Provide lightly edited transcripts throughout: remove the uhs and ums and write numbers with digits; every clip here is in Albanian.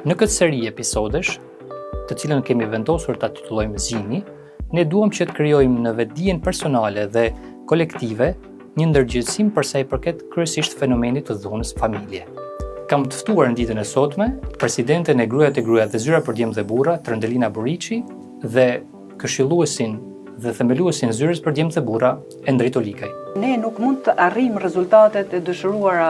Në këtë seri episodesh, të cilën kemi vendosur ta titullojmë Zgjimi, ne duam që të krijojmë në vetdijen personale dhe kolektive një ndërgjegjësim për sa i përket kryesisht fenomenit të dhunës familje. Kam të ftuar në ditën e sotme presidenten e Gruajat e Gruaja dhe Zyra për Djemë dhe Burra, Trëndelina Buriçi, dhe këshilluesin dhe themeluesin e Zyrës për Djemë dhe Burra, Endrit Olikaj. Ne nuk mund të arrijmë rezultatet e dëshiruara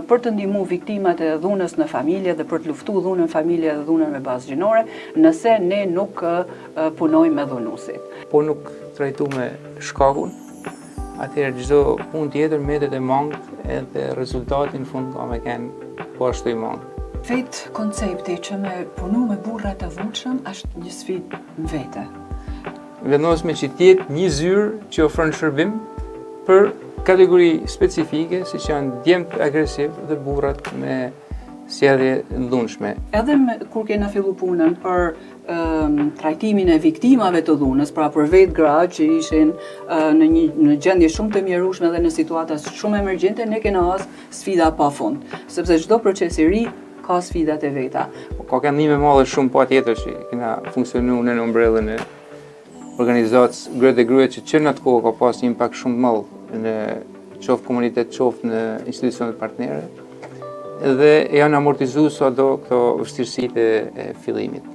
për të ndihmuar viktimat e dhunës në familje dhe për të luftuar dhunën në familje dhe dhunën me bazë gjinore, nëse ne nuk punojmë me dhunuesit. Po nuk trajtojmë shkakun, atëherë çdo punë tjetër mbetet e mangët edhe rezultati në fund ka me kenë po ashtu i mangët. Vetë koncepti që me punu me burra të dhunshëm është një sfidë në vete. Vendosme që tjetë një zyrë që ofron shërbim për kategori specifike, si që janë djemtë agresiv dhe burrat me sjellje dhunshme. Edhe kur kena fillu punën për trajtimin e viktimave të dhunës, pra për vetë gra që ishin në gjendje shumë të mjerueshme dhe në situata shumë emergjente, ne kena as sfida pafund, sepse çdo proces i ri ka sfidat e veta. Ka këndime madhe shumë patjetër që kena funksionuar në umbrellën e organizatës Gruajat e Gruaja që në atë kohë ka pas një impakt shumë të madh në qoftë komunitet, qoftë në institucionet partnere, dhe janë amortizuar sado këto vështirësitë e fillimit.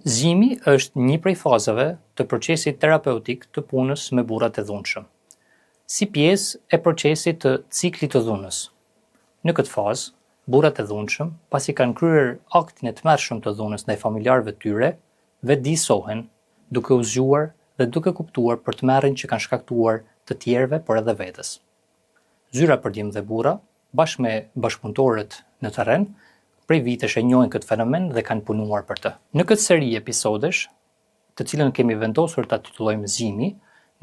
Zgjimi është një prej fazave të procesit terapeutik të punës me burrat e dhunshëm, si pjesë e procesit të ciklit të dhunës. Në këtë fazë, burrat e dhunshëm, pasi kanë kryer aktin e tmerrshëm të dhunës ndaj familjarëve të tyre, vetëdijsohen, duke u zgjuar dhe duke kuptuar për tmerrin që kanë shkaktuar të tjerëve, por edhe vetes. Zyra për Djemë dhe Burra, bashkë me bashkëpunëtorët në terren, prej vitesh e njohin këtë fenomen dhe kanë punuar për të. Në këtë seri episodesh, të cilën kemi vendosur ta titullojmë Zgjimi,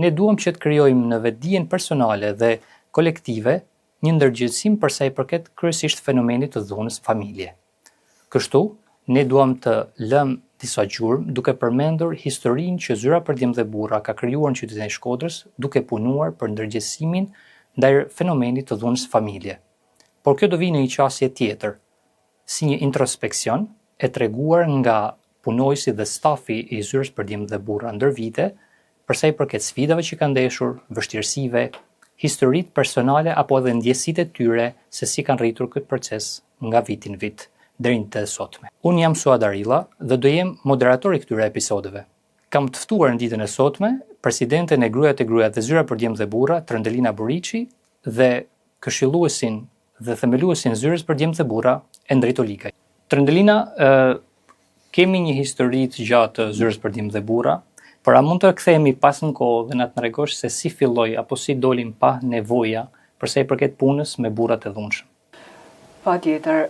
ne duam që të krijojmë në vetdijen personale dhe kolektive një ndërgjegjësim për sa i përket kryesisht fenomenit të dhunës familje. Kështu, ne duam të lëmë disa gjurmë duke përmendur historinë që Zyra për Djemë dhe Burra ka krijuar në qytetin e Shkodrës duke punuar për ndërgjegjësimin ndaj fenomenit të dhunës familje. Por kjo do vi në një qasje tjetër, si një introspeksion e treguar nga punojësit dhe stafi i Zyrës për Djemë dhe Burra ndër vite, për sa i përket sfidave që kanë ndeshur, vështirësive, historitë personale apo edhe ndjesitë e tyre se si kanë rritur këtë proces nga viti në vit deri në të sotme. Unë jam Suad Arilla dhe do jem moderatori këtyre episodeve. Kam të ftuar në ditën e sotme presidenten e Gruajat e Gruaja dhe Zyra për Djemë dhe Burra, Trëndelina Buriçi, dhe këshilluesin dhe themeluesin e Zyrës për Djemë dhe Burra, Endrit Olikaj. Trëndelina, kemi një histori të gjatë të Zyrës për Djemë dhe Burra, por a mund të kthehemi pas në kohë dhe na tregosh se si filloi apo si dolim pa nevoja për sa i përket punës me burrat e dhunshëm? Patjetër,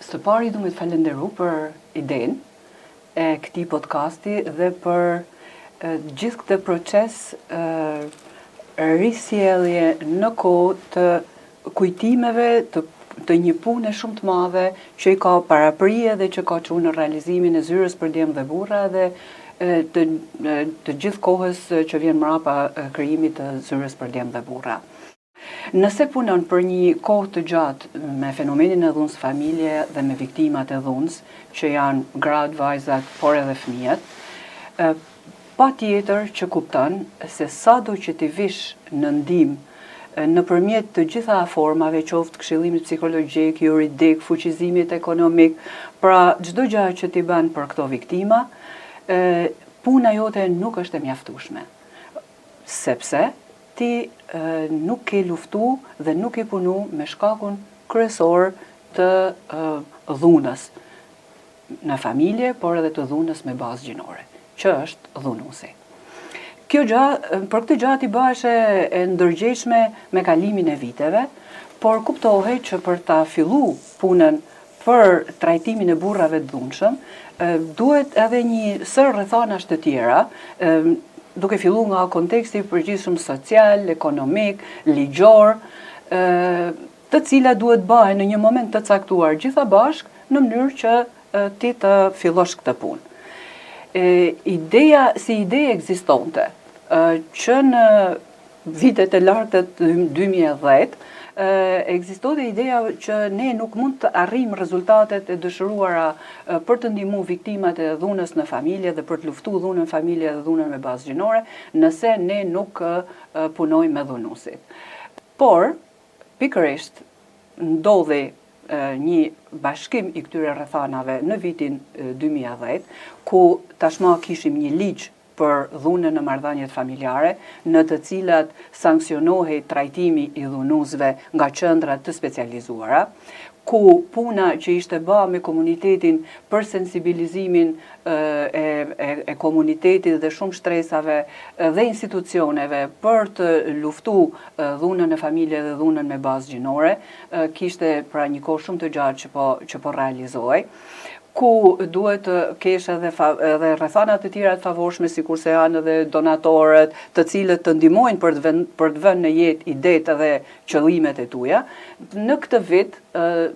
së pari du me të falenderu për idenë e këtij podcasti dhe për gjithë këtë proces risjellje në kohë të kujtimeve të një pune shumë të madhe që i ka paraprije dhe që ka çuar në realizimin e Zyrës për Djemë dhe Burra dhe të gjithë kohës që vjen mbrapa krijimit të Zyrës për Djemë dhe Burra. Nëse punon për një kohë të gjatë me fenomenin e dhunës familje dhe me viktimat e dhunës, që janë gratë, vajzat, por edhe fëmijët, patjetër që kupton se sado që ti vish në ndihmë nëpërmjet të gjitha formave, qoftë këshillimit psikologjik, juridik, fuqizimit ekonomik, pra çdo gjë që ti bën për këto viktima, puna jote nuk është e mjaftueshme. Sepse ti nuk ke luftu dhe nuk ke punu me shkakun kryesor të dhunës në familje, por edhe të dhunës me bazë gjinore, që është dhunuesi. Për këtë gjë ti bëhesh e ndërgjegjshme me kalimin e viteve, por kuptohet që për ta filluar punën për trajtimin e burrave të dhunshëm, duhet edhe një sër rrethanash të tjera, duke filluar nga konteksti i përgjithshëm social, ekonomik, ligjor, të cilat duhet bëhen në një moment të caktuar gjitha bashkë në mënyrë që ti të fillosh këtë punë. Ideja si ide ekzistonte që në vitet e larta të 2010 ekzistonte ideja që ne nuk mund të arrijmë rezultatet e dëshiruara për të ndihmuar viktimat e dhunës në familje dhe për të luftuar dhunën në familje dhe dhunën me bazë gjinore, nëse ne nuk punojmë me dhunuesit. Por, pikërisht ndodhi një bashkim i këtyre rrethanave në vitin 2010, ku tashmë kishim një ligj për dhunën në marrëdhëniet familjare, në të cilat sankcionohej trajtimi i dhunuesve nga qendra të specializuara, ku puna që ishte bërë me komunitetin për sensibilizimin e komunitetit dhe shumë shtresave dhe institucioneve për të luftuar dhunën në familje dhe dhunën me bazë gjinore, kishte pra një kohë shumë të gjatë që po realizohej, ku duhet të kesh edhe rrethana të tjera të favorshme, sikurse janë edhe donatorët, të cilët të ndihmojnë për të vënë në jetë idetë dhe qëllimet e tuaja. Në këtë vit,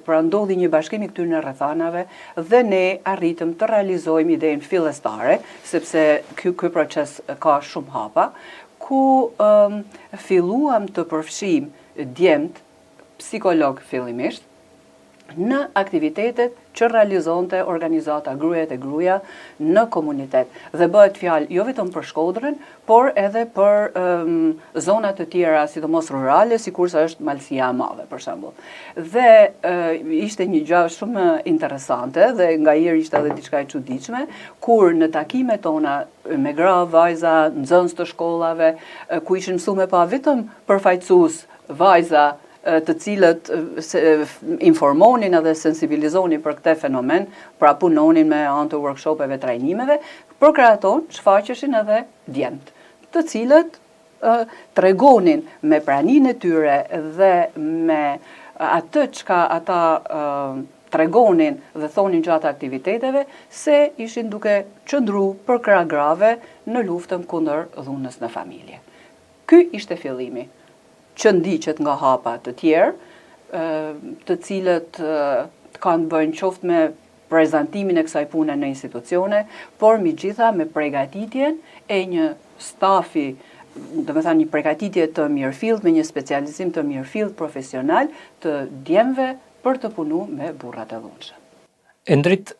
pra ndodhi një bashkim i këtyre rrethanave dhe ne arritëm të realizojmë idenë fillestare, sepse ky proces ka shumë hapa, ku filluam të përfshijm djemt, psikolog fillimisht, në aktivitetet që realizonte organizata Gruaja e Gruaja në komunitet. Dhe bëhet fjalë jo vetëm për Shkodrën, por edhe për zona të tjera, sidomos rurale, sikurse është Malësia e Madhe, për shembull. Dhe ishte një gjë shumë interesante dhe ngaherë ishte edhe diçka e çuditshme, kur në takimet tona me gra, vajza, nxënës të shkollave, ku ishin mësuar pa vetëm përfaqësues vajza të cilët informonin edhe sensibilizonin për këtë fenomen, pra punonin me anë të workshopeve, trajnimeve, për krahaton shfaqeshin edhe djemt, të cilët tregonin me praninë e tyre dhe me atë çka ata tregonin dhe thonin gjatë aktiviteteve, se ishin duke qëndruar për krah grave në luftën kundër dhunës në familje. Ky ishte fillimi, që ndiqet nga hapa të tjerë, të cilët kanë bënë qoftë me prezantimin e kësaj pune në institucione, por megjithatë me përgatitjen e një stafi, domethënë një përgatitje të mirëfillt me një specializim të mirëfillt profesional të djemve për të punuar me burrat e dhunshëm. Endrit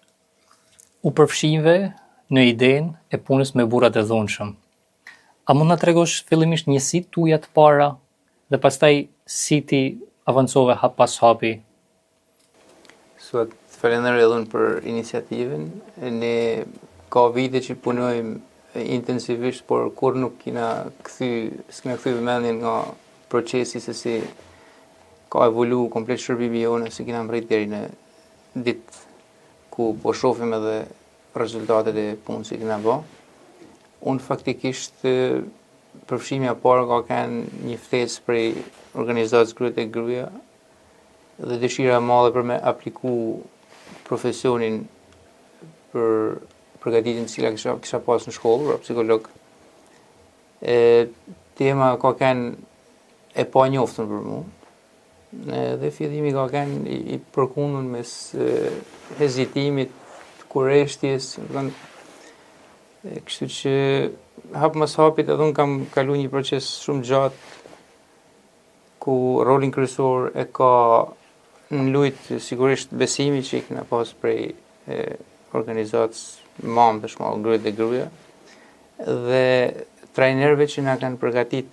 u përfshive në idenë e punës me burrat e dhunshëm. A mund na tregosh fillimisht njësitë tuaja të para dhe pastaj si ti avancove hap pas hapi? Sot falenderoj edhe unë për iniciativën. Ne ka vite që punojmë intensivisht, por kur nuk s'kena kthy vëmendjen nga procesi se si ka evolu komplet shërbimi jonë, se kena mbrit deri në ditë ku po shohim edhe rezultatet e punës që kena bë. Unë faktikisht përfshimja parë ka qenë një ftesë prej organizatës Gruaja e Gruaja dhe dëshira e madhe për me apliku profesionin për përgatitjen që kisha pas në shkollë, për psikolog. Tema ka qenë e panjoftun për mua. Dhe fillimi ka qenë i përkundër mes hezitimit, kurreshtjes, kështu që hap mas hapit edhe unë kam kalu një proces shumë gjatë ku rolin kryesor e ka në lujtë sigurisht besimi që i kena pas prej organizatës mamë të shmallë Gruaja e Gruaja dhe trajnerëve që na kanë përgatit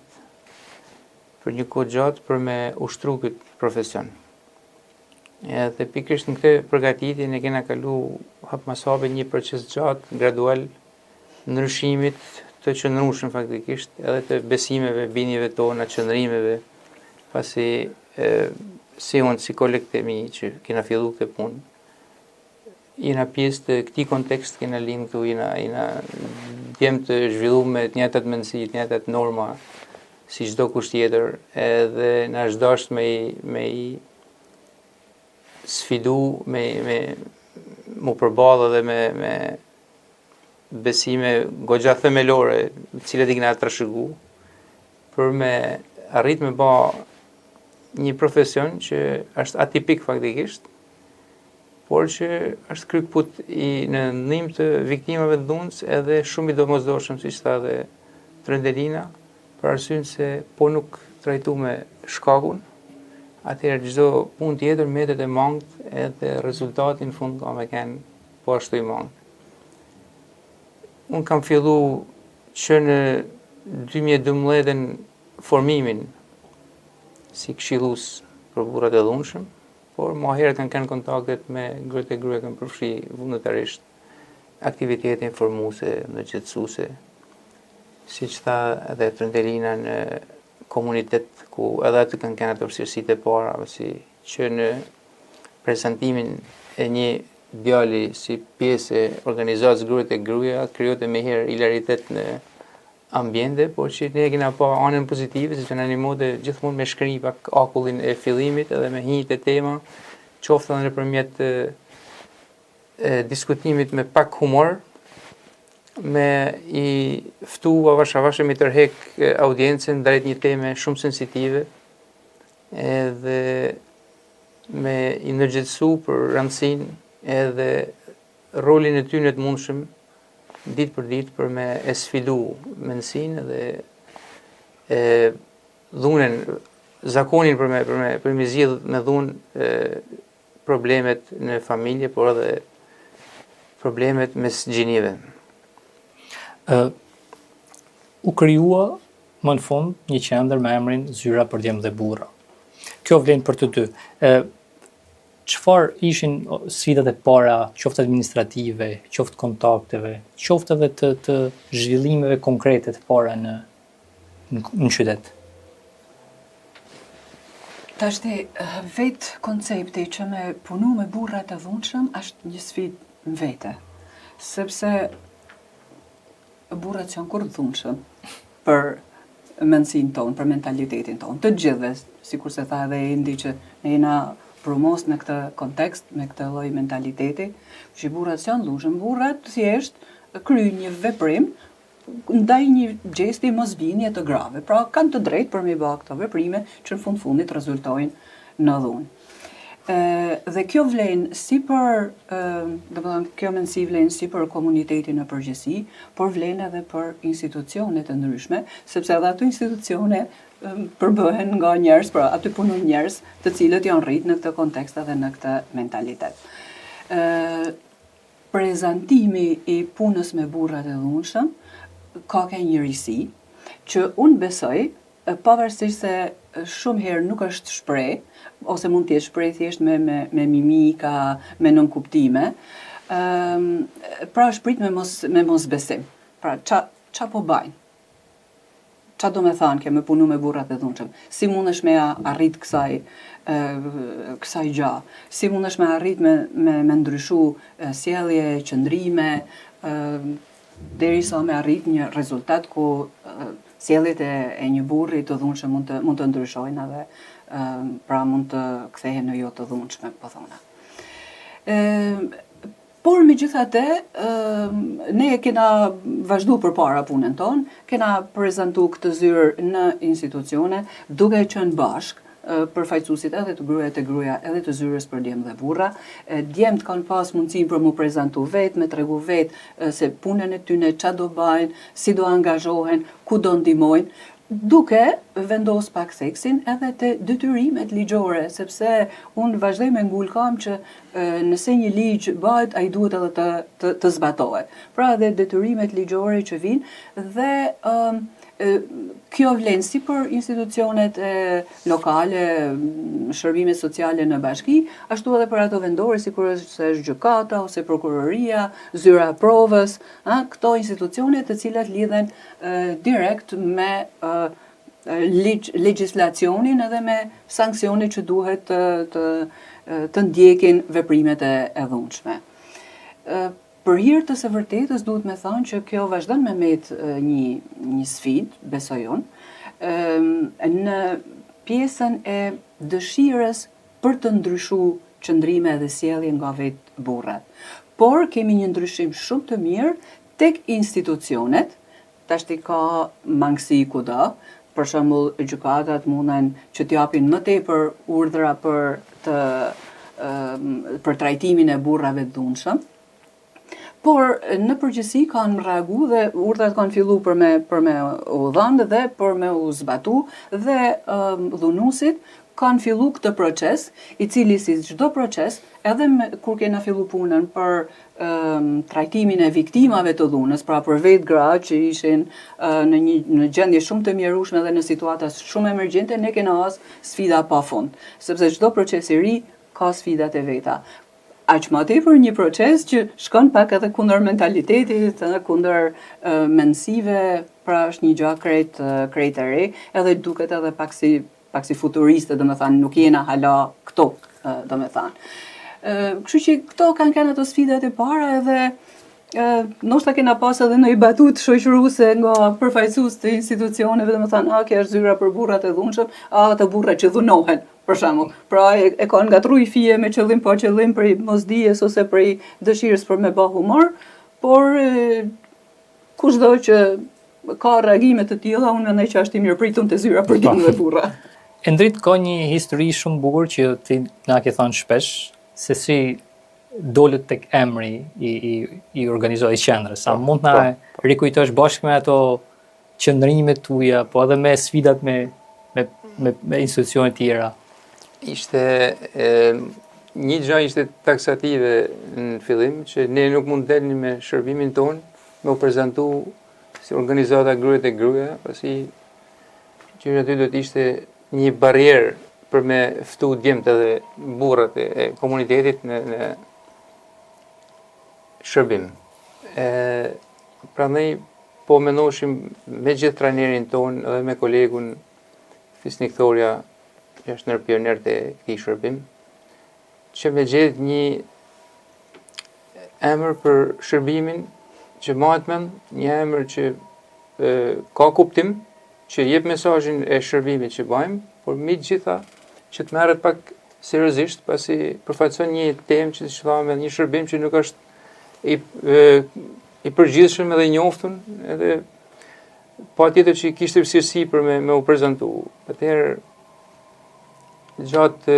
për një kohë gjatë për me ushtru këtë profesion. Dhe pikërisht në këtë përgatitje ne kena kalu hap mas hapit një proces gjatë, gradual, ndryshimit të qëndrueshëm faktikisht, edhe të besimeve, bindjeve tona, qëndrimeve, pasi si unë, si kolektemi që kena fillu këtë punë, jena pjesë të këtij kontekst, kena lind këtu, jena djemë të zhvilluar me të njëjtat mendësi, të njëjtat norma, si çdo kush tjetër, edhe na është dashur me i sfidu, me mu përballë edhe me besime goxha themelore, të cilat i kena trashëgu, për me arrit me bë një profesion që është atipik faktikisht, por që është krykput në ndihmë të viktimave të dhunës edhe shumë i domosdoshëm, siç tha edhe Trendelina, për arsyen se po nuk trajtu me shkakun, atëherë çdo punë tjetër mbetet e mangët edhe rezultati në fund ka me kenë po ashtu i mangët. Unë kam fillu që në 2012 formimin si këshillus për burrat e dhunshëm, por më herët kanë kënë kontaktet me gruat e gruaja kanë përfshi vullnetarisht aktivitete informuese, ndërgjegjësuese, siç tha edhe Trëndelina në komunitet ku edhe aty kanë kënë ato vështirësitë e para, si që në prezantimin e një djali si pjesë e organizatës gruat e gruaja krijohet më herë hilaritet në ambiente, por që ne kena pa anën pozitive, sepse në një modë gjithmonë me shkri pak akullin e fillimit edhe me hinjit e tema, qoftë edhe nëpërmjet diskutimit me pak humor, me i ftu avash me tërhek audiencën drejt një teme shumë sensitive, edhe me i ndërgjegjësu për rëndësinë edhe rolin e tyre të mundshëm ditë për ditë për me e sfidu mendsinë dhe dhunën, zakonin për me zgjidh me dhunë problemet në familje, por edhe problemet mes gjinive. U krijua më në fund një qendër me emrin Zyra për djemë dhe burra. Kjo vlen për të dy. Çfarë ishin sfidat e para, qoftë administrative, qoftë kontakteve, qoftë edhe të zhvillimeve konkrete të para në qytet? Tashti, vetë koncepti që me punu me burrat e dhunshëm është një sfidë në vete, sepse burrat janë kur dhunshëm për mendsinë tonë, për mentalitetin tonë, të gjithëve, sikur se tha edhe Endi që ne jena promos në këtë kontekst, me këtë lloj mentaliteti, që burrat janë dhunshëm, burrat thjesht kryejnë një veprim ndaj një gjesti mosbindje të grave. Pra kanë të drejtë për me bë këto veprime që në fundit rezultojnë në dhunë. Dhe kjo vlen si për, kjo mendsi vlen si për komunitetin në përgjithësi, por vlen edhe për institucionet e ndryshme, sepse edhe ato institucione përbëhen nga njerëz, pra aty punojnë njerëz të cilët janë rritë në këtë kontekst dhe në këtë mentalitet. Prezantimi i punës me burrat e dhunshëm ka ke njërisi që unë besoj, pavarësisht se shumë herë nuk është shpreh, ose mund t'jetë shpreh thjesht me mimika, me nënkuptime, pra është prit me mos besim. Pra qa po bajnë? Qa do me thanë ke me punu me burrat e dhunshëm? Si mundesh me arrit kësaj gja? Si mundesh me arrit me ndryshu sjellje, qëndrime, derisa me arrit një rezultat ku sjelljet e një burri të dhunshëm mund të ndryshojnë edhe pra mund të kthehen në jo të dhunshme, po thona. Por megjithatë, ne kena vazhdu përpara punën tonë, kena prezantu këtë zyrë në institucione, duke qenë bashkë përfaqësuesit edhe të gruaja e gruaja, edhe të zyrës për djemë dhe burra. Djemët kanë pas mundësinë për mu prezantu vetë, me tregu vetë se punën e tyre ç'a do bajnë, si do angazhohen, ku do ndihmojnë, duke vendos pak theksin edhe të detyrimet ligjore, sepse unë vazhdoj me ngul kam që nëse një ligj bëhet, ai duhet edhe të zbatohet. Pra edhe detyrimet ligjore që vinë dhe kjo vlen si për institucionet lokale, shërbime sociale në bashki, ashtu edhe për ato vendore, si kur është gjykata ose prokuroria, zyra e provës, këto institucionet të cilat lidhen direkt me legjislacionin edhe me sankcionet që duhet të ndjekin veprimet e dhunshme. Për hir të së vërtetës duhet me thënë që kjo vazhdon me met një sfidë, besoj unë, në pjesën e dëshirës për të ndryshuar qëndrime dhe sjellje nga vetë burrat. Por kemi një ndryshim shumë të mirë tek institucionet, tashti ka mangësi kudo, për shembull gjykatat munden që t'japin më tepër urdhra për trajtimin e burrave të dhunshëm. Por në përgjithësi kanë reagu dhe urdhrat kanë fillu për me u dhënë dhe për me u zbatu dhe dhunusit kanë fillu këtë proces, i cili si çdo proces, edhe kur kena fillu punën për trajtimin e viktimave të dhunës, pra për vetë gra që ishin në gjendje shumë të mjerueshme dhe në situata shumë emergjente, ne kena as sfida pafund, sepse çdo proces i ri ka sfidat e veta. Aq më tepër një proces që shkon pak edhe kundër mentalitetit, edhe kundër mendësive, pra është një gjë krejt e re, edhe duket edhe pak si futuriste, domethënë nuk jena hala këto, domethënë. Kështu që këto kanë ato sfidat e para edhe ndoshta kena pas edhe në i batut shoqëruese nga përfaqësues të institucioneve, domethënë, kjo është zyra për burrat e dhunshëm, të burrat që dhunohen, për shembull. Pra e kanë ngatruar fije me qëllim pa qëllim prej mosdijes ose prej dëshirës për me bë humor, por kushdo që ka reagime të tilla, unë mendoj që është i mirëpritur te zyra për djemtë dhe burra. Endrit ka një histori shumë bukur që ti na ke thënë shpesh, se si dolët tek emri i organizohet qendrës. Sa mund na rikujtosh bashkë me ato qëndrimet tuaja, po edhe me sfidat me institucione tjera? Ishte një gjë ishte taksative në fillim, që ne nuk mund të delnim me shërbimin ton, me u prezantu si organizata Gruaja e Gruaja, pasi që aty do të ishte një barrierë për me ftu djemtë edhe burrat e komunitetit në shërbim. Prandaj po mendoshim me gjithë trajnerin ton edhe me kolegun Fisnik Thorja, që është ndër pionerët e këtij shërbim, që me gjetë një emër për shërbimin që mahet mend, një emër që ka kuptim, që jep mesazhin e shërbimit që bëjmë, por mbi gjitha që të merret pak seriozisht, pasi përfaqëson një temë që si thamë, një shërbim që nuk është i përgjithshëm edhe i njoftun, edhe patjetër që kishte vështirësi për me u prezantu. Atëherë gjatë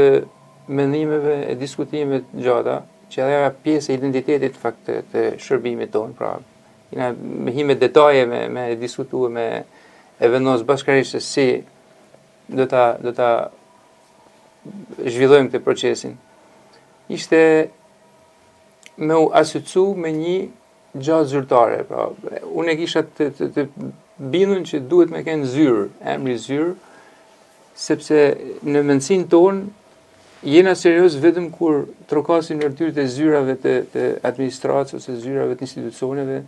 mendimeve e diskutimeve të gjata, që ajo pjesë e identitetit fakt të shërbimit tonë, pra me hime detaje me diskutuar me e vendos bashkërisht se si do ta zhvillojmë këtë procesin. Ishte me u asociu me një gjatë zyrtare. Pra, unë e kisha të bindur që duhet me kenë zyrë, emri zyrë, sepse në mendsinë tonë jena serioz vetëm kur trokasim ndërtyrët e zyrave të administratës ose zyrave të institucioneve,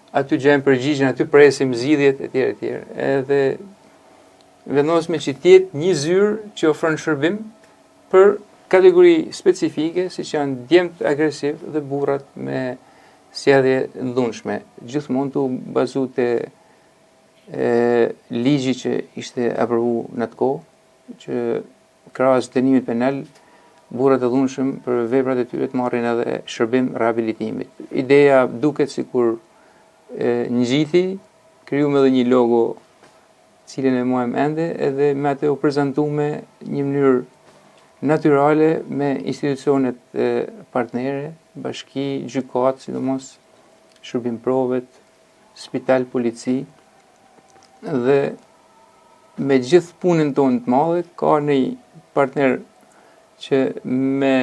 aty gjejmë përgjigjen, aty presim zgjidhjet etj. Edhe vendosme që tjetë një zyrë që ofron shërbim për kategori specifike, siç janë djemtë agresiv dhe burrat me sjellje ndhunshme. Gjithmonë tu bazu te ligji që ishte aprovu në atë kohë, që krahas dënimit penal, burrat e dhunshëm për veprat e tyre të marrin edhe shërbim rehabilitimit. Ideja duket sikur ngjithi, krijuam edhe një logo cilën e mohem ende, edhe me atë u prezantume një mënyrë natyrale me institucionet partnere, bashki, gjykatë, sidomos shërbim provet, spital, polici, dhe me gjithë punën tonë të madhe, ka një partner që me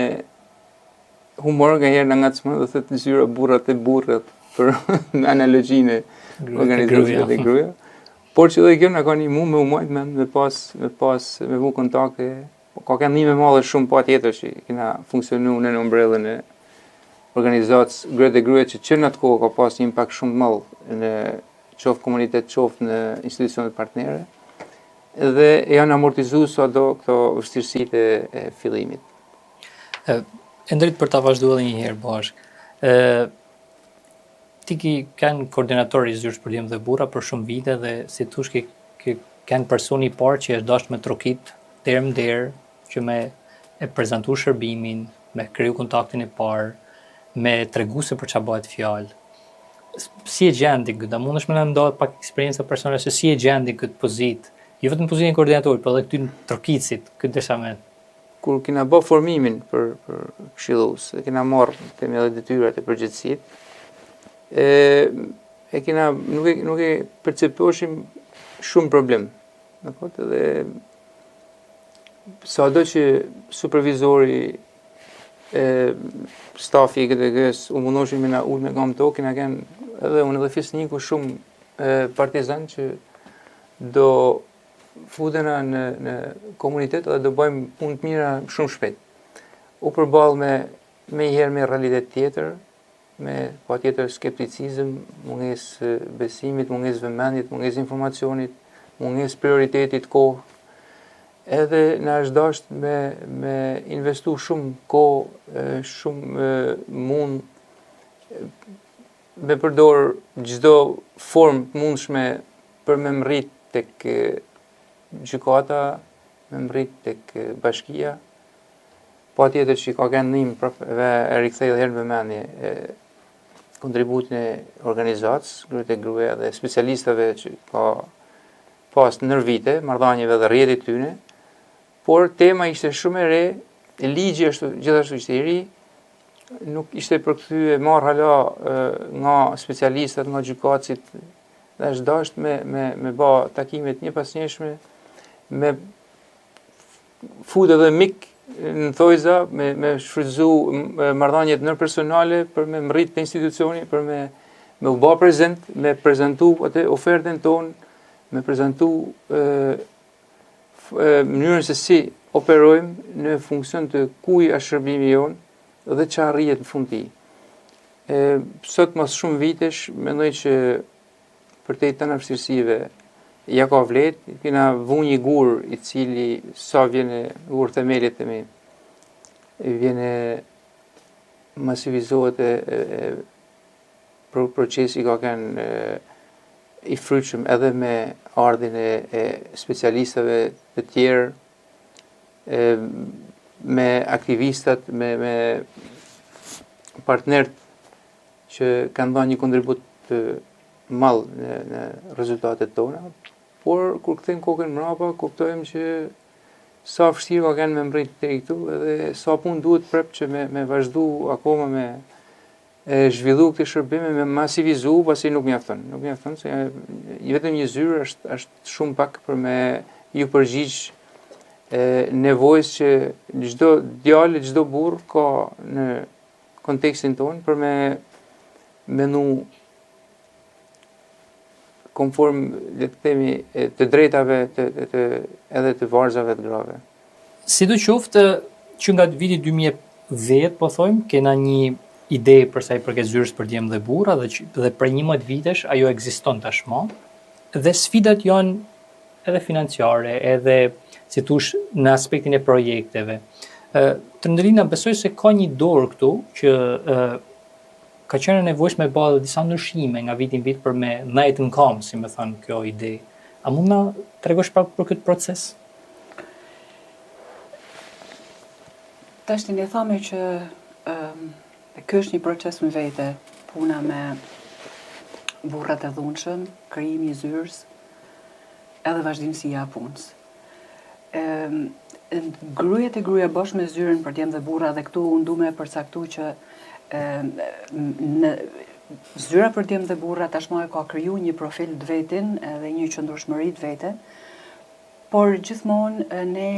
humor nga herë në ngacmon dhe thëtë zyra burrat e burrat për analogjinë e organizacionit e gruaja. Por që dhe kjo nga ka një mu me u majtë me vu kontakte, ka kanë një me madhe shumë pa tjetër që kena funksionu në umbrellën e organizatës Gruaja e Gruaja, që në atë kohë ka pas një impact shumë të madh në qoftë komunitet, qoftë në institucionet partnere, dhe janë amortizuar sado këto vështirësitë e fillimit. Endrit për ta vazhduar edhe një herë bashkë. Ti kanë koordinator i zyrës për djemtë dhe burra për shumë vite dhe si thosh kanë personi i parë që është dashur me trokit derë që me e prezantu shërbimin, me kriju kontaktin e parë, me tregu se për çfarë bëhet fjalë. Si e gjendi këtë? Mundesh më na ndodh pak eksperiencë personale se si e gjendi këtë pozitë? Jo vetëm pozitën e koordinatorit, por edhe këtyn trokicit, këtë dëshament. Kur kena bë formimin për këshillues, kena marrë temi edhe detyrat e përgjegjësitë, nuk e perceposhim shumë problem. Dhe sado që supervizori stafi i KTG-s u mundoshim me na ul me gam tokë, na kanë edhe unë dhe fisniku shumë partizan që do futena në komunitet dhe do bëjmë punë të mira shumë shpejt. U përballë me herë me realitet tjetër, me patjetër skepticizëm, mungesë besimit, mungesë vëmendjet, mungesë informacionit, mungesë prioritetit, kohë. Edhe na është dashur me investu shumë kohë, shumë mund me përdor çdo formë të mundshme për me mrit tek gjykata, me mrit tek bashkia. Patjetër që ka kanë ndihmë dhe e rikthej edhe herë në vëmendje kontributin e organizatës, Gruaja e Gruaja dhe specialistëve që ka pas ndër vite, marrëdhënieve dhe rrjetit tyne. Por tema ishte shumë e re, ligji është gjithashtu ishte i ri, nuk ishte përkthyer marr hala nga specialistët, nga gjykatësit, dhe është dashur me bë takimet një pas njëshme, me fut edhe mik në thojza, me shfrytëzu marrëdhëniet ndërpersonale për me mrit të institucioni, për me u bë prezent, me prezantu atë ofertën tonë, me prezantu mënyrën se si operojmë në funksion të kuj është shërbimi jonë dhe që arrijet në fund tij. Sot mas shumë vitesh, mendoj që për te të vështirësive ja ka vlet, kena vu një gur i cili sa vjene gur themelit të mi, vjene masivizohet procesi ka kanë i frytshëm edhe me ardhin e specialistëve të tjerë, me aktivistat, me partnerët që kanë dhënë një kontribut të madh në rezultatet tona, por kur kthejmë kokën mbrapa, kuptojmë që sa vështirë ka kanë me mbrit deri këtu edhe sa punë duhet prep që me vazhdu akoma me zhvillu këtë shërbime, me masivizu, pasi nuk mjafton. Nuk mjafton se vetëm një zyrë është shumë pak për me ju përgjigj nevojës që çdo djalë, çdo burr ka në kontekstin tonë për me menu konform, le të themi, të drejtave edhe të varzave të grave. Sidoqoftë që nga viti 2010, po thojmë, kena një ide për sa i përket zyrës për djemë dhe burra dhe për 11 vitesh ajo ekziston tashmë dhe sfidat janë edhe financiare, edhe si thush në aspektin e projekteve. Trëndërina besoj se ka një dorë këtu që ka qenë nevojshme bëjë disa ndryshime nga vit në vit për me ndajt në kam, si me thënë kjo ide. A mund na tregosh pak për këtë proces? Tashti ne thame që ky është një proces në vete, puna me burrat e dhunshëm, krijimi i zyrës, edhe vazhdimësia e punës. Gruaja e Gruaja bashkë me zyrën për djemë dhe burra, dhe këtu unë du me përcaktu që në zyra për djemë dhe burra tashmë e ka kriju një profil të vetin edhe një qëndrueshmëri të vete, por gjithmonë ne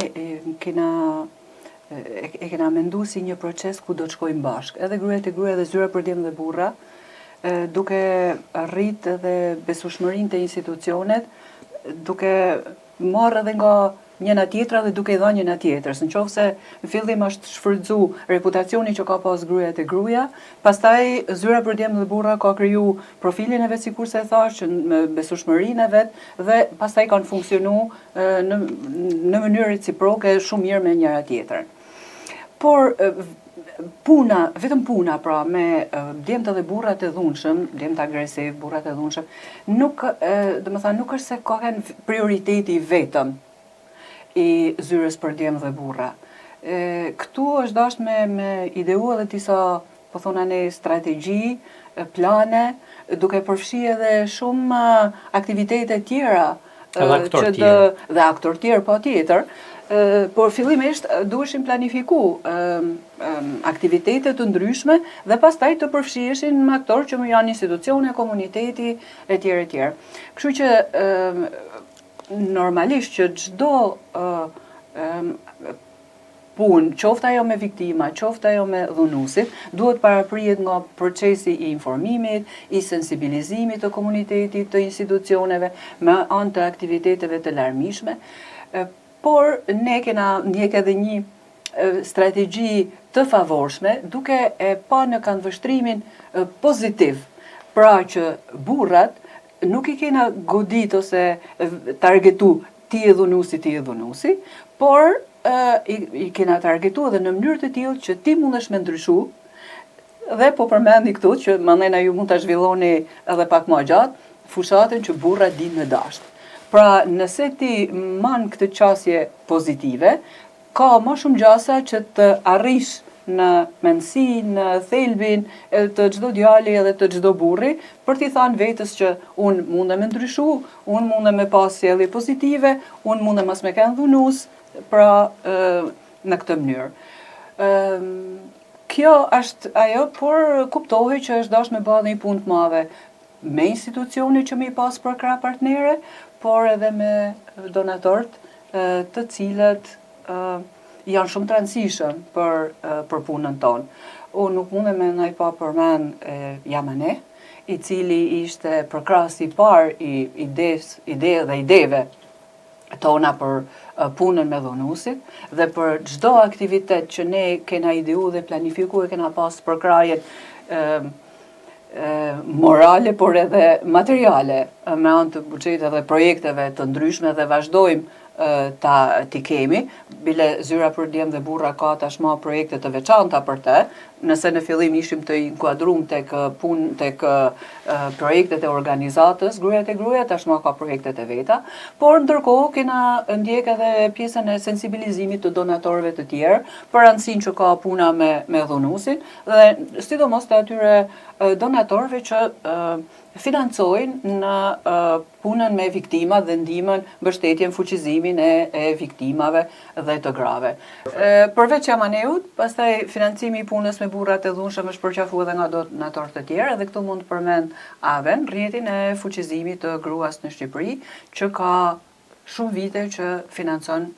kena mendu si një proces ku do të shkojmë bashkë. Edhe Gruaja e Gruaja dhe zyra për djemë dhe burra, duke rrit edhe besueshmërinë të institucionet, duke marrë edhe nga njëna tjetra dhe duke i dhënë njëna tjetrës. Nëse në fillim është shfrytzu reputacioni që ka pas Gruaja e Gruaja, pastaj zyra për djemë dhe burra ka kriju profilin e vet, sikur se e thash, me besueshmërinë e vet, dhe pastaj kanë funksionu në mënyrë reciproke shumë mirë me njëra tjetrën. Por vetëm puna pra me djemtë dhe burrat e dhunshëm, djemtë agresiv, burrat e dhunshëm, nuk është se ka kanë prioriteti vetëm i zyrës për djemë dhe burra. Këtu është dashur me ideu edhe disa, po thona ne, strategji, plane, duke përfshi edhe shumë aktivitete tjera dhe aktor tjerë, po tjetër, Por fillimisht duheshin planifiku aktivitete të ndryshme dhe pastaj të përfshiheshin me aktorë që më janë institucione, komuniteti, etj. etj. Kështu që normalisht që çdo punë, qoftë ajo me viktima, qoftë ajo me dhunusit, duhet paraprihet nga procesi i informimit, i sensibilizimit të komunitetit, të institucioneve, me anë të aktiviteteve të larmishme. Por ne kena ndjek edhe një strategji të favorshme, duke e pa në këndvështrimin pozitiv, pra që burrat nuk i kena godit ose targetu ti e dhunusi, por i kena targetu edhe në mënyrë të tillë që ti mundesh me ndryshu, dhe po përmendi këtu që mandena ju mund ta zhvilloni edhe pak më gjatë, fushatën që burrat dinë me dashur. Pra, nëse ti man këtë qasje pozitive, ka më shumë gjasa që të arrish në mendësi, në thelbin të çdo djali edhe të çdo burri, për t'i thënë vetës që unë mundem me ndryshu, unë mundem me pas sjellje pozitive, unë mundem as me kenë dhunus, pra në këtë mënyrë. Kjo është ajo, por kuptohej që është dashur me bërë një punë të madhe me institucione që me i pas për krah partnere, por edhe me donatorët të cilët janë shumë të rëndësishëm për punën tonë. Unë nuk mundem me ndaj pa përmend Yamane, i cili ishte përkrahësi i parë i ideve tona për punën me dhunusit dhe për çdo aktivitet që ne kena ideu dhe planifiku e kena pas përkrahjen morale, por edhe materiale me anë të buxhetit dhe projekteve të ndryshme dhe vazhdojmë t'i kemi, bile zyra për djem dhe burra ka tashma projekte të veçanta për te, nëse në fillim ishim të inkuadrum tek projektet e organizatës, Gruajat e Gruaja, tashma ka projektet e veta, por ndërkohë kena ndjek edhe pjesën e sensibilizimit të donatorëve të tjerë, për rëndësinë që ka puna me dhunusin, dhe sidomos të atyre donatorëve që financojnë në punën me viktimat dhe ndihmën, mbështetjen, fuqizimin e viktimave dhe të grave. Përveç Yamaneut, pastaj financimi i punës me burrat e dhunshëm është përqafuar edhe nga donatorë të tjerë, edhe këtu mund të përmend AVEN, rrjetin e fuqizimit të gruas në Shqipëri, që ka shumë vite që financon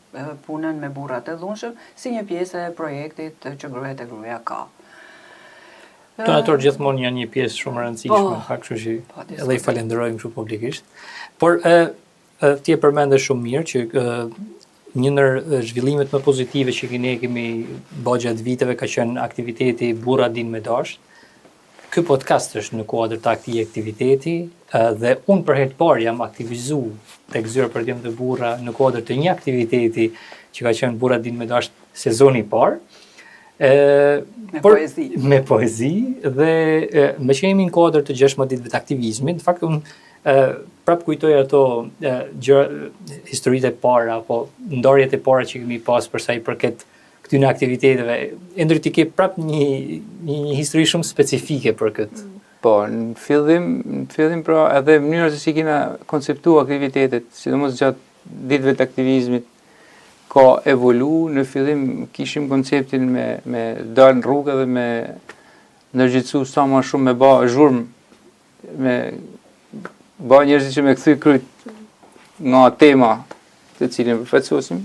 punën me burrat e dhunshëm si një pjesë e projektit që Gruajat e Gruaja ka. Donatorë gjithmonë janë një pjesë shumë e rëndësishme, kështu që edhe i falenderojmë kështu publikisht. Por ti e përmende shumë mirë që një ndër zhvillimet më pozitive që ne kemi bërë gjatë viteve ka qenë aktiviteti Burrat dinë me dashur. Ky podcast është në kuadër të këtij aktiviteti dhe unë për herë të parë jam aktivizuar tek Zyra për djem dhe burra në kuadër të një aktiviteti që ka qenë Burrat dinë me dashur sezoni i parë. Me poezi dhe me që jemi në kuadër të 16 ditëve të aktivizmit, në fakt unë prap kujtoj ato historitë e para apo ndarjet e para që kemi pas për sa i përket këtyre aktiviteteve. Endri ti ke prap një histori shumë specifike për këtë. Po, në fillim pra edhe mënyra se si kena konceptuar aktivitetet, sidomos gjatë ditëve të aktivizmit, ka evolu. Në fillim kishim konceptin me dalë në rrugë dhe me ndërgjitësu sa më shumë me ba zhurmë, me ba njerëzit që me kthy kryt nga tema të cilin përfaqësosim.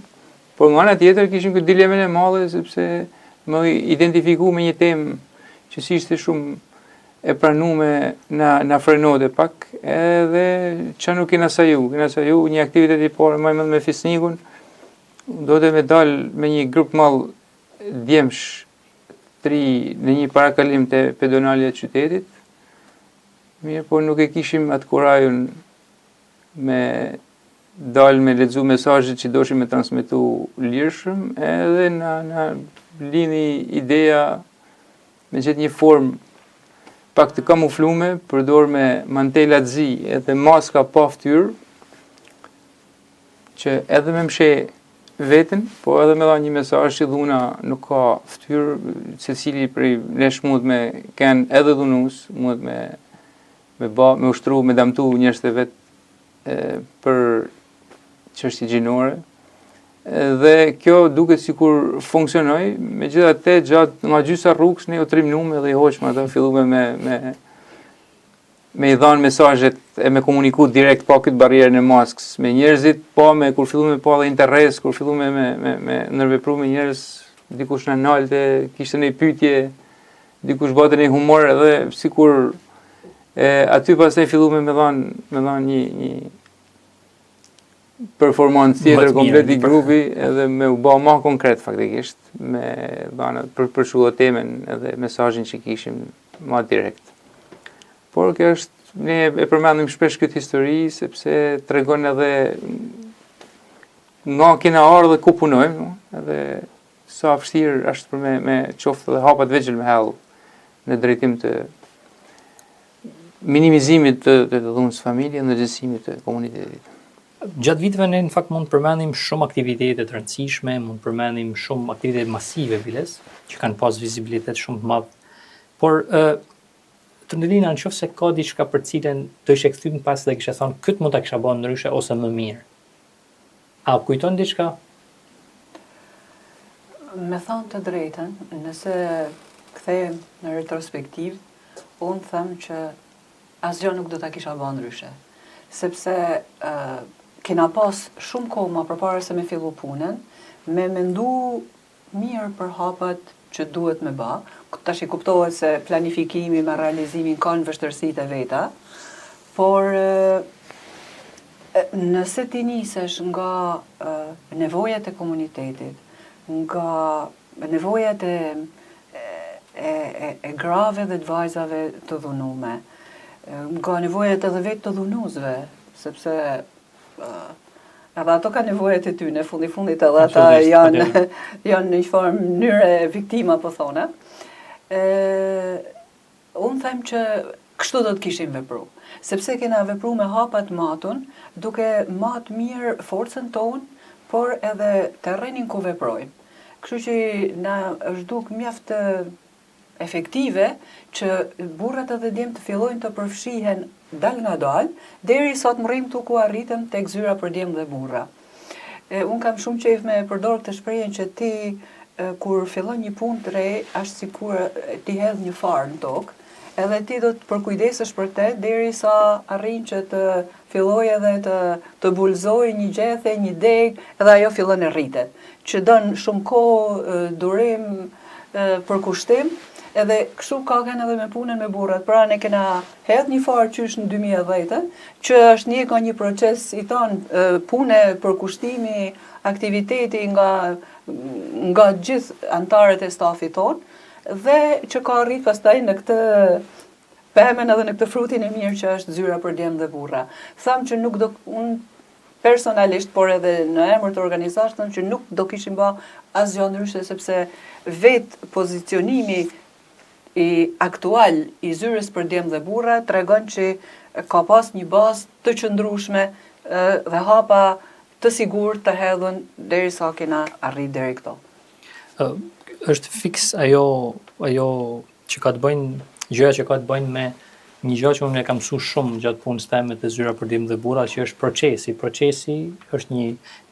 Por nga ana tjetër kishim këtë dilemen e madhe sepse më identifiku me një temë që si ishte shumë e pranume na frenote pak, edhe që nuk kena saju një aktivitet i parë me fisnikun. Do të me dalë me një grup malë djemsh 3 në një parakalim të pedonalja të qytetit. Mirë, por nuk e kishim atë kurajun me dalë me lexu mesazhet që doshim me transmetu lirshëm, edhe na lini ideja me gjetë një formë pak të kamuflume, përdor me mantela të zi edhe maska pa fytyrë, që edhe me mshe vetën, po edhe me dha një mesazh që dhuna nuk ka fytyrë, secili prej nesh mund me kenë edhe dhunus, mund me ushtru, me damtu njerëzit e vet për çështje gjinore. Dhe kjo duket sikur funksionoi, megjithatë gjatë nga gjysa rrugës ne u trimnuam dhe I hoqëm atë, filluam me I dhanë mesazhet e me komuniku direkt pa këtë barrierën e maskës me njerëzit, pa me kur filluam me pa dhe interes, kur filluam me ndërvepru me njerëz, dikush na nalte, kishte një pyetje, dikush bate një humor edhe sikur aty pastaj filluam me dhanë një performancë tjetër komplet I grupi edhe me u bë më konkret faktikisht me dhanë për shullo temen edhe mesazhin që kishim më direkt. Por kjo ne e përmendim shpesh këtë histori sepse tregon edhe nga kena ardhur dhe ku punojmë, edhe sa vështirë është për me qoftë dhe hapat vegjël me hell në drejtim të minimizimit të dhunës familje dhe gjësimit të komunitetit. Gjatë viteve ne në fakt mund të përmendim shumë aktivitete të rëndësishme, mund të përmendim shumë aktivitete masive biles, që kanë pas vizibilitet shumë të madh. Por të ndërlina nëse ka diçka për cilën do ishe kthyer pas dhe kishe thonë këtë mund ta kisha bën ndryshe ose më mirë. A kujton diçka? Me thonë të drejtën, nëse kthehem në retrospektiv, unë them që asgjë nuk do ta kisha bën ndryshe, sepse kena pas shumë kohë ma përpara se me fillu punën, me mendu mirë për hapat që duhet me ba, tash I kuptohet se planifikimi me realizimin kanë vështërsitë e veta, por nëse ti nisesh nga nevojat e komunitetit, nga nevojat e grave dhe të vajzave të dhunume, nga nevojat edhe vetë të dhunuesve, sepse edhe ato ka nevojat e tyne, fundit edhe ata janë në një farë mënyre viktima, po thona. Unë them që kështu do të kishim vepru, sepse kena vepru me hapat matun, duke matë mirë forcën tonë, por edhe terrenin ku veprojmë. Kështu që na është duk mjaft efektive që burrat edhe djemt të fillojnë të përfshihen dal nga dal, deri sa të mrrim tu ku arritëm tek zyra për djemt dhe burra. Unë kam shumë qejf me përdor këtë shprehjen që ti kur fillon një punë të re, është sikur ti hedh një farë në tokë, edhe ti do të përkujdesesh për te derisa arrin që të filloj edhe të bulzoj një gjethe, një deg, edhe ajo fillon e rritet. Që don shumë kohë, durim, përkushtim, edhe kështu ka kanë edhe me punën me burrat. Pra ne kena hedh një farë qysh në 2010, që është një proces I thonë pune, përkushtimi, aktiviteti nga gjithë antarët e stafit tonë, dhe që ka arrit pastaj në këtë pemen edhe në këtë frutin e mirë që është zyra për djemt dhe burra. Tham që nuk do, unë personalisht, por edhe në emër të organizatës, tham që nuk do kishim ba asgjë ndryshe, sepse vetë pozicionimi aktual I zyrës për djemt dhe burra tregon që ka pas një bazë të qëndrueshme dhe hapa të sigurt të hedhun derisa kena arrit deri këto. Është fiks ajo që ka të bëjnë, gjëja që ka të bëjnë me një gjë që unë e kam mësuar shumë gjatë punës time të zyra për djemt dhe burra, që është procesi. Procesi është një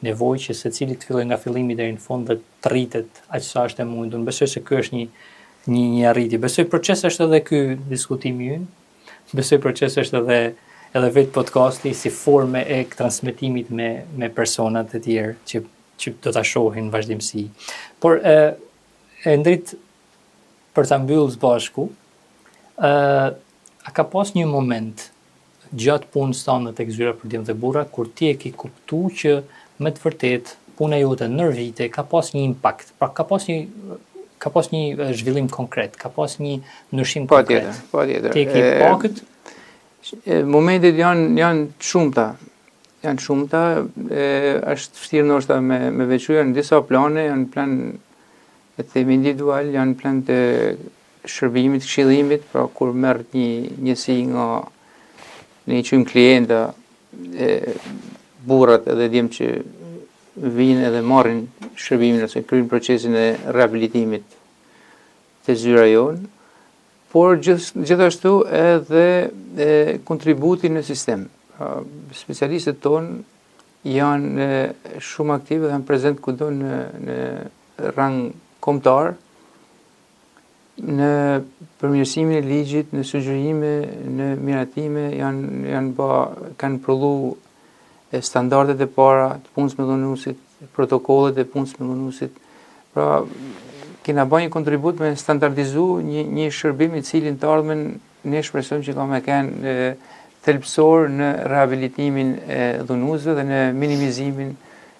nevojë që secili të fillojë nga fillimi deri në fund dhe të rritet aq sa është e mundur. Unë besoj se ky është një arritje. Besoj procesi është edhe ky diskutimi ynë. Besoj procesi është edhe vetë podcasti si forme e transmetimit me personat e tjerë që do ta shohin vazhdimsi. Por e ndrit për ta mbyllur së bashku, a ka pas një moment gjatë punës tënde tek zyra për djemt dhe burra kur ti e ke kuptuar që me të vërtet puna jote në vite ka pas një impakt, pra ka pas një zhvillim konkret, ka pas një ndryshim konkret. Patjetër. Ti e ke pa këtë? Momentet janë shumëta. Është vështirë ndoshta me veçuar në disa plane, janë plan e themi individual, janë plan të shërbimit, këshillimit, pra kur merr një njësi nga një qym klienta, burrat edhe djem që vinë edhe marrin shërbimin ose kryejnë procesin e rehabilitimit të zyra jonë, por gjithashtu edhe kontributi në sistem. Specialistët tonë janë shumë aktive dhe janë prezent kudo në rang kombëtar, në përmirësimin e ligjit, në sugjerime, në miratime, kanë prodhu standardet e para të punës me dhunuesit, protokollet e punës me dhunuesit. Pra, kena bërë një kontribut me standardizu një shërbim i cili në të ardhmen ne shpresojmë që ka me kenë thelbësor në rehabilitimin e dhunuesve dhe në minimizimin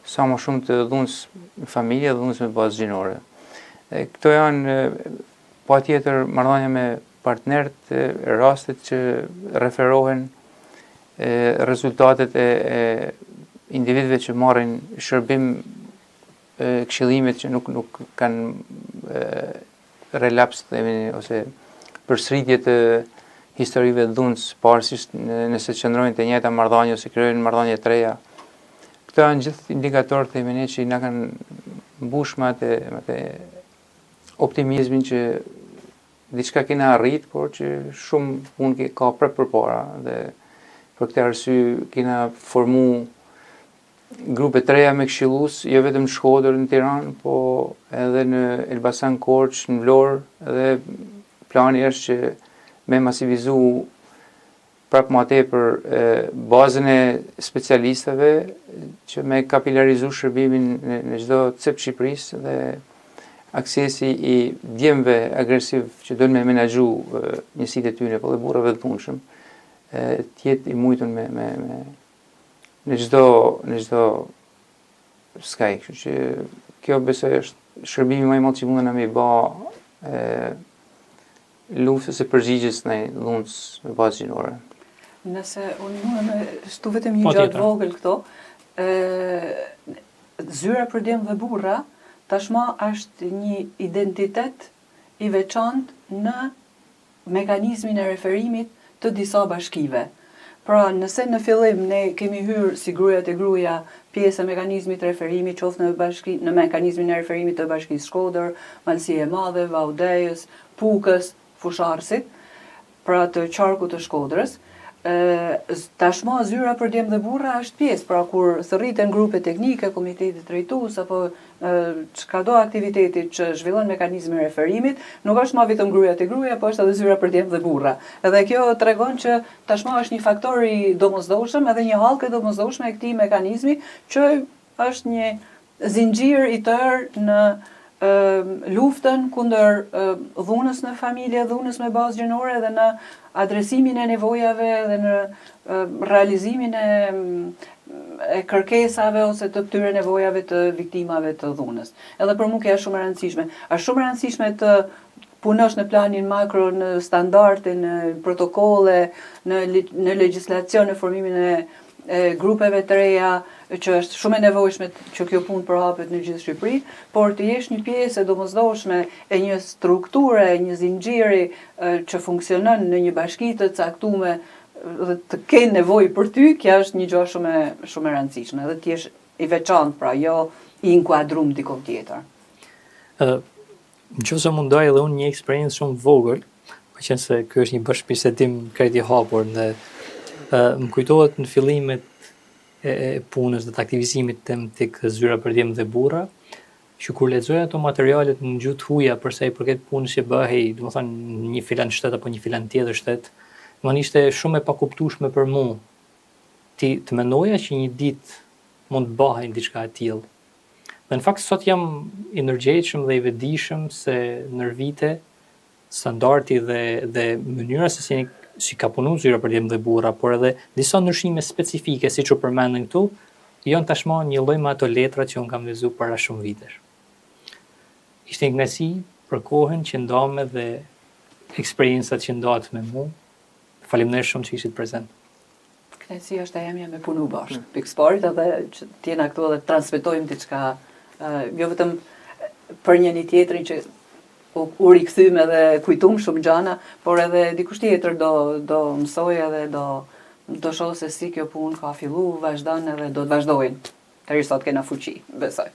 sa më shumë të dhunës në familje dhe dhunës me bazë gjinore. Këto janë patjetër marrëdhënia me partnerët, rastet që referohen, rezultatet e individëve që marrin shërbim, këshillimet që nuk kanë relaps ose përsëritje të historive të dhunës, pavarësisht nëse qëndrojnë të njëjta marrëdhënie ose krijojnë marrëdhënie të reja. Këto janë gjithë indikatorë të ne që na kanë mbush me atë optimizmin që diçka kena arrit, por që shumë punë ka prap përpara dhe për këtë arsye kena formu grupe të reja me këshillues, jo vetëm në Shkodër, në Tiranë, po edhe në Elbasan, Korçë, në Vlorë, dhe plani është që me masivizu prap më tepër bazën e specialistëve, që me kapilarizu shërbimin në çdo cep Shqipërisë dhe aksesi i djemve agresiv që do me menaxhu njësitë e tyre, po dhe burrave të dhunshëm, të jetë i mujtur në çdo skaj. Kështu që kjo besoj është shërbimi më i madh që mundena me i bë luftës së përgjigjes ndaj dhunës me bazë gjinore. Nëse unë mund me shtu vetëm një gjatë vogël këto, zyra për djem dhe burra tashma është një identitet i veçantë në mekanizmin e referimit të disa bashkive. Pra, nëse në fillim ne kemi hyrë si grujat e gruaja pjesë e mekanizmit të referimit, qoftë në mekanizmin e referimit të Bashkisë Shkodër, Malësie e Madhe, Vaudejës, Pukës, Fusharësit, pra të qarkut të Shkodrës, tashma zyra për djem dhe burra është pjesë, pra kur thërriten grupe teknike, komitetit drejtues apo çdo aktiviteti që zhvillon mekanizmin e referimit, nuk është më vetëm grujat e gruaja, po është edhe zyra për djem dhe burra. Edhe kjo tregon që tashma është një faktor i domosdoshëm, edhe një hallkë e domosdoshme e këtij mekanizmi, që është një zinxhir i tërë në luftën kundër dhunës në familje, dhunës me bazë gjinore dhe në adresimin e nevojave dhe në realizimin e kërkesave ose të këtyre nevojave të viktimave të dhunës. Edhe për mua kjo është shumë e rëndësishme. Është shumë e rëndësishme të punosh në planin makro, në standarde, në protokolle, në legjislacion, në formimin e grupeve të reja, që është shumë e nevojshme që kjo punë përhapet në gjithë Shqipërinë, por të jesh një pjesë e domosdoshme e një strukture, një zinxhiri që funksionon në një bashki të caktuar dhe të kenë nevojë për ty, kjo është një gjë shumë e rëndësishme, dhe të jesh i veçantë, pra jo i inkuadruar diku tjetër. Nëse mundoj edhe unë një eksperiencë shumë vogël, meqense ky është një bashkëbisedim krejt i hapur dhe më kujtohet në fillimet e punës dhe të aktivizimit tematik zyra për djem dhe burra, që kur lexoja ato materialet në gjuhë të huaja për sa i përket punës që bëhej, domethënë në një filan shtet apo një filan tjetër shtet, domethënë ishte shumë e pakuptueshme për mua të mendoja që një ditë mund të bëhej diçka e tillë. Dhe në fakt sot jam i ndërgjegjshëm dhe i vetëdijshëm se ndër vite standardi dhe mënyra se si ka punu zyra për djem dhe burra, por edhe disa ndryshime specifike, siç u përmendën këtu, janë tashmë një lloj me ato letra që unë kam lexuar para shumë vitesh. Ishte një kënaqësi për kohën që ndame dhe eksperiencat që ndahet me mua. Faleminderit shumë që ishit prezent. Kënaqësia është e jemja me punu bashkë. Pikësporit edhe që t'jena këtu edhe transmetojmë diçka, jo vetëm për njëri tjetrin që u rikthyem edhe kujtum shumë gjana, por edhe dikush tjetër do mësoj edhe do shoh se si kjo punë ka filluar, vazhdon edhe do të vazhdojnë. Derisa të kena fuqi, besoj.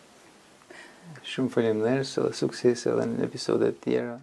Shumë faleminderit, sukses edhe në episodet tjera.